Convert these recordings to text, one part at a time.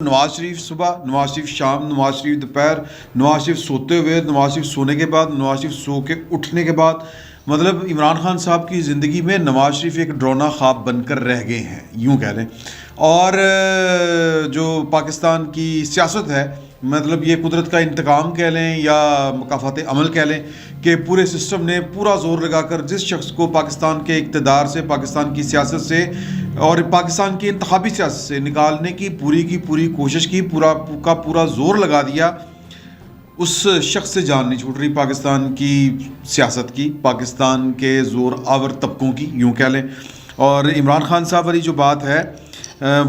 نواز شریف صبح، نواز شریف شام، نواز شریف دوپہر، نواز شریف سوتے ہوئے، نواز شریف سونے کے بعد، نواز شریف سو کے اٹھنے کے بعد، مطلب عمران خان صاحب کی زندگی میں نواز شریف ایک ڈرونا خواب بن کر رہ گئے ہیں، یوں کہہ لیں۔ اور جو پاکستان کی سیاست ہے، مطلب یہ قدرت کا انتقام کہہ لیں یا مکافات عمل کہہ لیں، کہ پورے سسٹم نے پورا زور لگا کر جس شخص کو پاکستان کے اقتدار سے، پاکستان کی سیاست سے اور پاکستان کی انتخابی سیاست سے نکالنے کی پوری کوشش کی، پورا زور لگا دیا، اس شخص سے جان نہیں چھوٹ رہی پاکستان کی سیاست کی، پاکستان کے زور آور طبقوں کی، یوں کہہ لیں۔ اور عمران خان صاحب والی جو بات ہے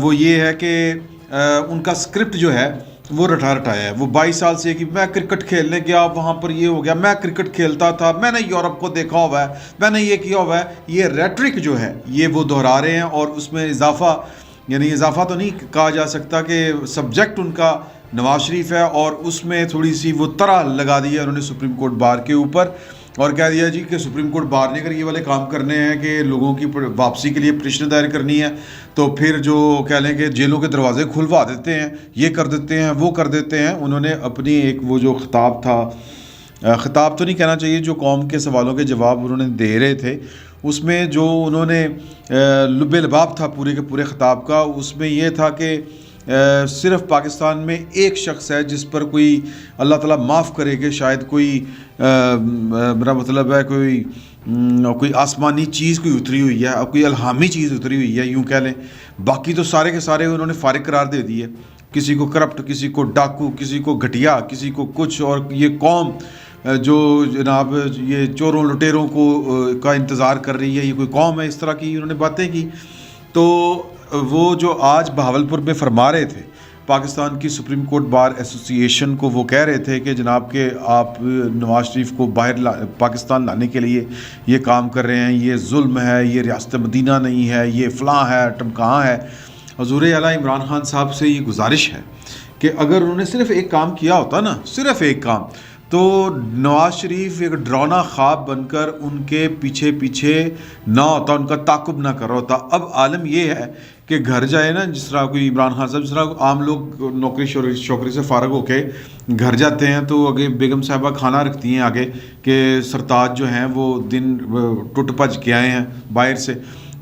وہ یہ ہے کہ ان کا اسکرپٹ جو ہے وہ رٹایا ہے۔ وہ 22 سال سے کہ میں کرکٹ کھیلنے گیا، وہاں پر یہ ہو گیا، میں کرکٹ کھیلتا تھا، میں نے یورپ کو دیکھا ہوا ہے، میں نے یہ کیا ہوا ہے، یہ ریٹرک جو ہے یہ وہ دہرا رہے ہیں۔ اور اس میں اضافہ تو نہیں کہا جا سکتا کہ سبجیکٹ ان کا نواز شریف ہے، اور اس میں تھوڑی سی وہ طرح لگا دی ہے انہوں نے سپریم کورٹ بار کے اوپر، اور کہہ دیا جی کہ سپریم کورٹ بار نے اگر یہ والے کام کرنے ہیں کہ لوگوں کی واپسی کے لیے پٹیشن دائر کرنی ہے، تو پھر جو کہہ لیں کہ جیلوں کے دروازے کھلوا دیتے ہیں، یہ کر دیتے ہیں، وہ کر دیتے ہیں۔ انہوں نے اپنی ایک وہ جو خطاب تھا، خطاب تو نہیں کہنا چاہیے، جو قوم کے سوالوں کے جواب انہوں نے دے رہے تھے، اس میں جو انہوں نے لب لباب تھا پورے کے پورے خطاب کا، اس میں یہ تھا کہ صرف پاکستان میں ایک شخص ہے جس پر کوئی اللہ تعالیٰ معاف کرے کہ شاید کوئی میرا مطلب ہے کوئی آسمانی چیز کوئی اتری ہوئی ہے، کوئی الہامی چیز اتری ہوئی ہے، یوں کہہ لیں۔ باقی تو سارے کے سارے انہوں نے فارغ قرار دے دیے، کسی کو کرپٹ، کسی کو ڈاکو، کسی کو گھٹیا، کسی کو کچھ۔ اور یہ قوم جو جناب یہ چوروں لٹیروں کا انتظار کر رہی ہے، یہ کوئی قوم ہے؟ اس طرح کی انہوں نے باتیں کی۔ تو وہ جو آج بہاولپور میں فرما رہے تھے پاکستان کی سپریم کورٹ بار ایسوسی ایشن کو، وہ کہہ رہے تھے کہ جناب کہ آپ نواز شریف کو باہر پاکستان لانے کے لیے یہ کام کر رہے ہیں، یہ ظلم ہے، یہ ریاست مدینہ نہیں ہے، یہ فلاں ہے، ٹمکاں ہے۔ حضور اعلیٰ عمران خان صاحب سے یہ گزارش ہے کہ اگر انہوں نے صرف ایک کام کیا ہوتا نا، صرف ایک کام، تو نواز شریف ایک ڈراؤنا خواب بن کر ان کے پیچھے نہ ہوتا، ان کا تعاقب نہ کر رہا ہوتا۔ اب عالم یہ ہے کہ گھر جائے نا، جس طرح کوئی عمران خان صاحب، جس طرح عام لوگ نوکری شوکری سے فارغ ہو کے گھر جاتے ہیں، تو آگے بیگم صاحبہ کھانا رکھتی ہیں آگے کہ سرتاج جو ہیں وہ دن ٹوٹ پج کے آئے ہیں باہر سے،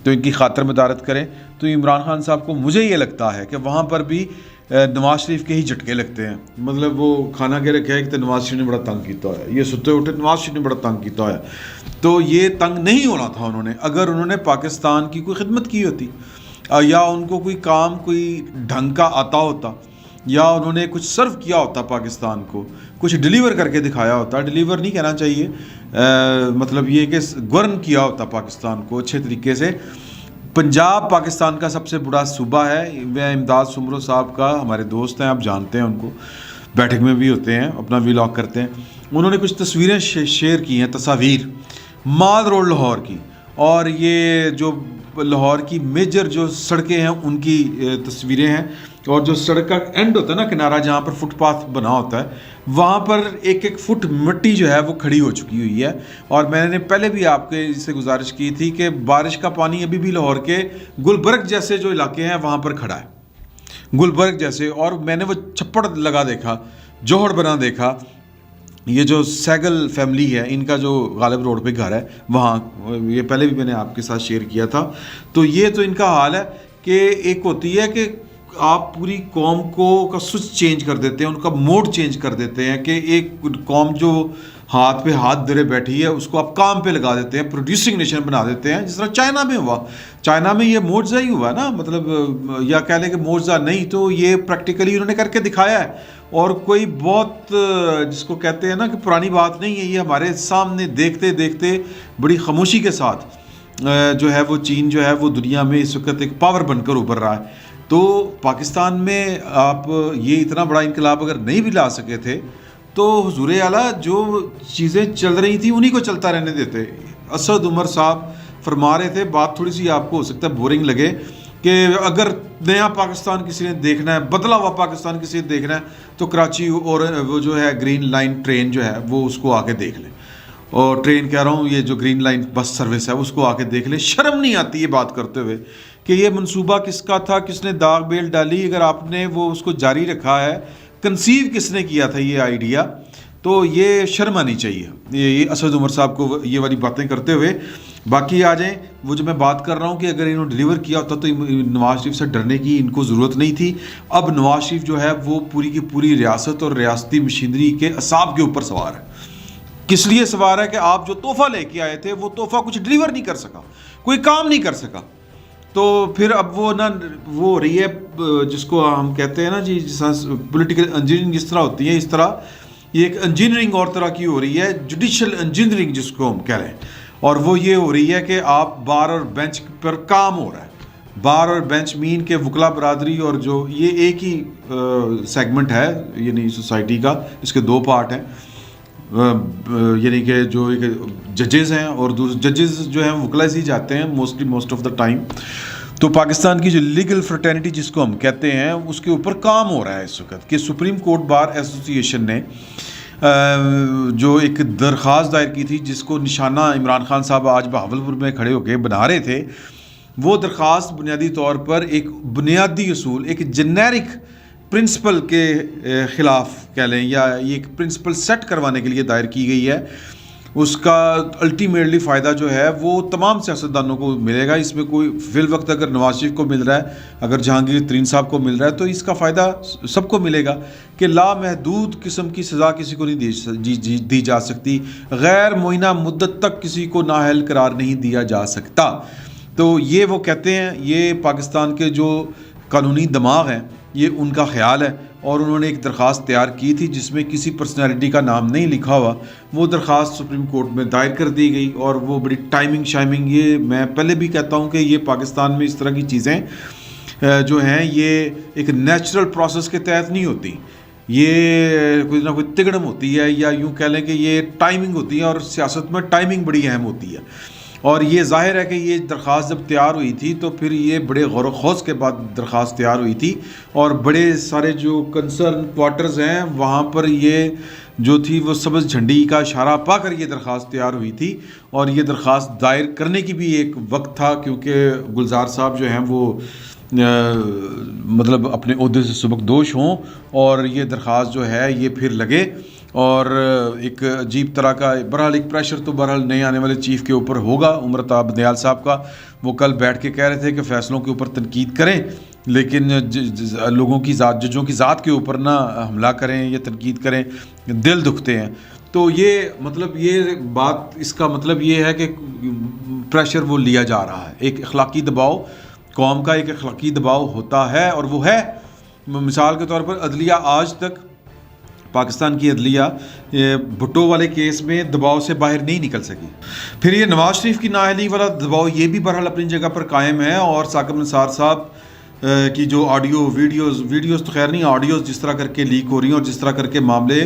تو ان کی خاطر مدارت کریں۔ تو عمران خان صاحب کو مجھے یہ لگتا ہے کہ وہاں پر بھی نواز شریف کے ہی جھٹکے لگتے ہیں۔ مطلب وہ کھانا کے رکھا ہے کہ نواز شریف نے بڑا تنگ کیتا ہے، یہ ستے اٹھے نواز شریف نے بڑا تنگ کیتا ہے۔ تو یہ تنگ نہیں ہونا تھا انہوں نے، اگر انہوں نے پاکستان کی کوئی خدمت کی ہوتی، یا ان کو کوئی کام کوئی ڈھنگ کا آتا ہوتا، یا انہوں نے کچھ سرو کیا ہوتا پاکستان کو، کچھ ڈیلیور کر کے دکھایا ہوتا، ڈیلیور نہیں کہنا چاہیے، مطلب یہ کہ گورن کیا ہوتا پاکستان کو اچھے طریقے سے۔ پنجاب پاکستان کا سب سے بڑا صوبہ ہے، میں امداد سمرو صاحب کا، ہمارے دوست ہیں، آپ جانتے ہیں ان کو، بیٹھک میں بھی ہوتے ہیں، اپنا ویلاگ کرتے ہیں۔ انہوں نے کچھ تصویریں شیئر کی ہیں، تصاویر مال روڈ لاہور کی، اور یہ جو لاہور کی میجر جو سڑکیں ہیں ان کی تصویریں ہیں، اور جو سڑک کا اینڈ ہوتا ہے نا، کنارہ جہاں پر فٹ پاتھ بنا ہوتا ہے، وہاں پر ایک فٹ مٹی جو ہے وہ کھڑی ہو چکی ہوئی ہے۔ اور میں نے پہلے بھی آپ کے سے گزارش کی تھی کہ بارش کا پانی ابھی بھی لاہور کے گلبرگ جیسے جو علاقے ہیں وہاں پر کھڑا ہے، گلبرگ جیسے۔ اور میں نے وہ چھپڑ لگا دیکھا، جوہڑ بنا دیکھا، یہ جو سیگل فیملی ہے ان کا جو غالب روڈ پہ گھر ہے وہاں، یہ پہلے بھی میں نے آپ کے ساتھ شیئر کیا تھا۔ تو یہ تو ان کا حال ہے کہ ایک ہوتی ہے کہ آپ پوری قوم کا سوئچ چینج کر دیتے ہیں، ان کا موڈ چینج کر دیتے ہیں، کہ ایک قوم جو ہاتھ پہ ہاتھ دھرے بیٹھی ہے اس کو آپ کام پہ لگا دیتے ہیں، پروڈیوسنگ نیشن بنا دیتے ہیں، جس طرح چائنا میں ہوا۔ چائنا میں یہ معجزہ ہی ہوا نا، مطلب یا کہہ لیں کہ معجزہ نہیں تو یہ پریکٹیکلی انہوں نے کر کے دکھایا ہے، اور کوئی بہت جس کو کہتے ہیں نا کہ پرانی بات نہیں ہے، یہ ہمارے سامنے دیکھتے دیکھتے بڑی خاموشی کے ساتھ جو ہے وہ چین جو ہے وہ دنیا میں اس وقت ایک پاور بن کر ابھر رہا ہے۔ تو پاکستان میں آپ یہ اتنا بڑا انقلاب اگر نہیں بھی لا سکے تھے، تو حضور اعلیٰ جو چیزیں چل رہی تھیں انہی کو چلتا رہنے دیتے۔ اسد عمر صاحب فرما رہے تھے، بات تھوڑی سی آپ کو ہو سکتا ہے بورنگ لگے، کہ اگر نیا پاکستان کسی نے دیکھنا ہے، بدلا ہوا پاکستان کسی نے دیکھنا ہے، تو کراچی اور وہ جو ہے گرین لائن ٹرین جو ہے وہ اس کو آ کے دیکھ لیں، اور ٹرین کہہ رہا ہوں، یہ جو گرین لائن بس سروس ہے اس کو آ کے دیکھ لیں۔ شرم نہیں آتی یہ بات کرتے ہوئے کہ یہ منصوبہ کس کا تھا, کس نے داغ بیل ڈالی, اگر آپ نے وہ اس کو جاری رکھا ہے, کنسیو کس نے کیا تھا یہ آئیڈیا, تو یہ شرم آنی چاہیے یہ اسد عمر صاحب کو یہ والی باتیں کرتے ہوئے. باقی آ جائیں, وہ جو میں بات کر رہا ہوں کہ اگر انہوں نے ڈیلیور کیا ہوتا تو نواز شریف سے ڈرنے کی ان کو ضرورت نہیں تھی. اب نواز شریف جو ہے وہ پوری کی پوری ریاست اور ریاستی مشینری کے اعصاب کے اوپر سوار ہے. کس لیے سوار ہے کہ آپ جو تحفہ لے کے آئے تھے وہ تحفہ کچھ ڈیلیور نہیں کر سکا, کوئی کام نہیں کر سکا. تو پھر اب وہ نا وہ ہو رہی ہے جس کو ہم کہتے ہیں نا جی, جس طرح پولیٹیکل انجینئرنگ جس طرح ہوتی ہے, اس طرح یہ ایک انجینئرنگ اور طرح کی ہو رہی ہے, جوڈیشل انجینئرنگ جس کو ہم کہہ رہے ہیں. اور وہ یہ ہو رہی ہے کہ آپ بار اور بینچ پر کام ہو رہا ہے. بار اور بینچ مین کے وکلا برادری اور جو یہ ایک ہی سیگمنٹ ہے یعنی سوسائٹی کا, اس کے دو پارٹ ہیں, یعنی کہ جو ججز ہیں اور ججز جو ہیں وکلا سے ہی جاتے ہیں موسٹ آف دا ٹائم. تو پاکستان کی جو لیگل فرٹرنیٹی جس کو ہم کہتے ہیں اس کے اوپر کام ہو رہا ہے اس وقت کہ سپریم کورٹ بار ایسوسی ایشن نے جو ایک درخواست دائر کی تھی جس کو نشانہ عمران خان صاحب آج بہاولپور میں کھڑے ہو کے بنا رہے تھے, وہ درخواست بنیادی طور پر ایک بنیادی اصول, ایک جنیرک پرنسپل کے خلاف کہہ لیں یا یہ ایک پرنسپل سیٹ کروانے کے لیے دائر کی گئی ہے. اس کا الٹیمیٹلی فائدہ جو ہے وہ تمام سیاستدانوں کو ملے گا. اس میں کوئی فی الوقت اگر نواز شریف کو مل رہا ہے, اگر جہانگیر ترین صاحب کو مل رہا ہے, تو اس کا فائدہ سب کو ملے گا کہ لامحدود قسم کی سزا کسی کو نہیں دی جا سکتی, غیر معینہ مدت تک کسی کو نااہل قرار نہیں دیا جا سکتا. تو یہ وہ کہتے ہیں, یہ پاکستان کے جو قانونی دماغ ہیں یہ ان کا خیال ہے, اور انہوں نے ایک درخواست تیار کی تھی جس میں کسی پرسنالٹی کا نام نہیں لکھا ہوا. وہ درخواست سپریم کورٹ میں دائر کر دی گئی, اور وہ بڑی ٹائمنگ یہ میں پہلے بھی کہتا ہوں کہ یہ پاکستان میں اس طرح کی چیزیں جو ہیں یہ ایک نیچرل پروسیس کے تحت نہیں ہوتی, یہ کوئی نہ کوئی تگڑم ہوتی ہے, یا یوں کہہ لیں کہ یہ ٹائمنگ ہوتی ہے, اور سیاست میں ٹائمنگ بڑی اہم ہوتی ہے. اور یہ ظاہر ہے کہ یہ درخواست جب تیار ہوئی تھی تو پھر یہ بڑے غور و خوض کے بعد درخواست تیار ہوئی تھی, اور بڑے سارے جو کنسرن کوارٹرز ہیں وہاں پر یہ جو تھی وہ سبز جھنڈی کا اشارہ پا کر یہ درخواست تیار ہوئی تھی. اور یہ درخواست دائر کرنے کی بھی ایک وقت تھا کیونکہ گلزار صاحب جو ہیں وہ مطلب اپنے عہدے سے سبکدوش ہوں, اور یہ درخواست جو ہے یہ پھر لگے, اور ایک عجیب طرح کا بہرحال ایک پریشر تو بہرحال نئے آنے والے چیف کے اوپر ہوگا, عمر عطا بندیال صاحب کا. وہ کل بیٹھ کے کہہ رہے تھے کہ فیصلوں کے اوپر تنقید کریں لیکن لوگوں کی ذات, ججوں کی ذات کے اوپر نہ حملہ کریں یا تنقید کریں, دل دکھتے ہیں. تو یہ مطلب یہ بات اس کا مطلب یہ ہے کہ پریشر وہ لیا جا رہا ہے, ایک اخلاقی دباؤ, قوم کا ایک اخلاقی دباؤ ہوتا ہے, اور وہ ہے. مثال کے طور پر عدلیہ آج تک پاکستان کی عدلیہ بھٹو والے کیس میں دباؤ سے باہر نہیں نکل سکی. پھر یہ نواز شریف کی نااہلی والا دباؤ یہ بھی بہرحال اپنی جگہ پر قائم ہے, اور ثاقب نثار صاحب کی جو آڈیو ویڈیوز تو خیر نہیں, آڈیوز جس طرح کر کے لیک ہو رہی ہیں اور جس طرح کر کے معاملے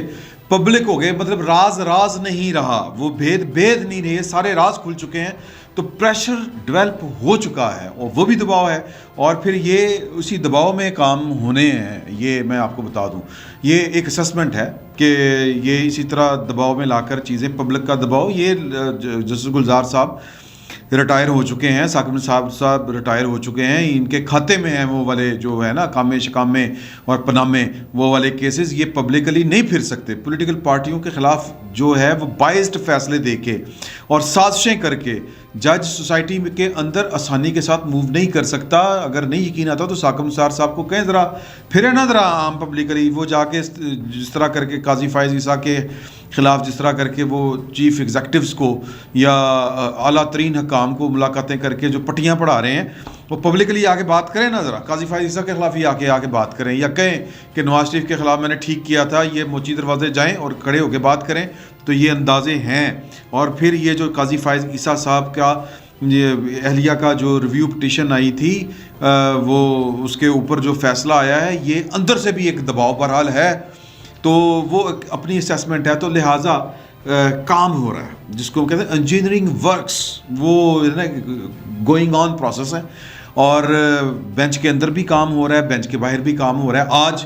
پبلک ہو گئے, مطلب راز نہیں رہا, وہ بھید نہیں رہے, سارے راز کھل چکے ہیں. تو پریشر ڈیولپ ہو چکا ہے, اور وہ بھی دباؤ ہے, اور پھر یہ اسی دباؤ میں کام ہونے ہیں. یہ میں آپ کو بتا دوں, یہ ایک اسسمنٹ ہے کہ یہ اسی طرح دباؤ میں لا کر چیزیں, پبلک کا دباؤ. یہ جسٹس گلزار صاحب ریٹائر ہو چکے ہیں, ثاقب صاحب ریٹائر ہو چکے ہیں, ان کے کھاتے میں ہیں وہ والے جو ہے نا کامے شکامے اور پنامے وہ والے کیسز. یہ پبلکلی نہیں پھر سکتے. پولیٹیکل پارٹیوں کے خلاف جو ہے وہ بائزڈ فیصلے دے کے اور سازشیں کر کے جج سوسائٹی کے اندر آسانی کے ساتھ موو نہیں کر سکتا. اگر نہیں یقین آتا تو ثاقب نثار صاحب کو کہیں ذرا پھرے نا ذرا عام پبلکلی, وہ جا کے جس طرح کر کے قاضی فائز عیسیٰ کے خلاف جس طرح کر کے وہ چیف ایگزیکٹوز کو یا اعلیٰ ترین حکام کو ملاقاتیں کر کے جو پٹیاں پڑھا رہے ہیں, وہ پبلکلی آ کے بات کریں نا ذرا. قاضی فائز عیسیٰ کے خلاف ہی آ کے بات کریں, یا کہیں کہ نواز شریف کے خلاف میں نے ٹھیک کیا تھا, یہ موچی دروازے جائیں اور کھڑے ہو کے بات کریں. تو یہ اندازے ہیں. اور پھر یہ جو قاضی فائز عیسیٰ صاحب کا اہلیہ کا جو ریویو پٹیشن آئی تھی, وہ اس کے اوپر جو فیصلہ آیا ہے, یہ اندر سے بھی ایک دباؤ بہرحال ہے. تو وہ اپنی اسیسمنٹ ہے, تو لہٰذا کام ہو رہا ہے جس کو ہم کہتے ہیں انجینئرنگ ورکس, وہ گوئنگ آن پروسیس ہے. اور بینچ کے اندر بھی کام ہو رہا ہے, بینچ کے باہر بھی کام ہو رہا ہے. آج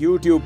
YouTube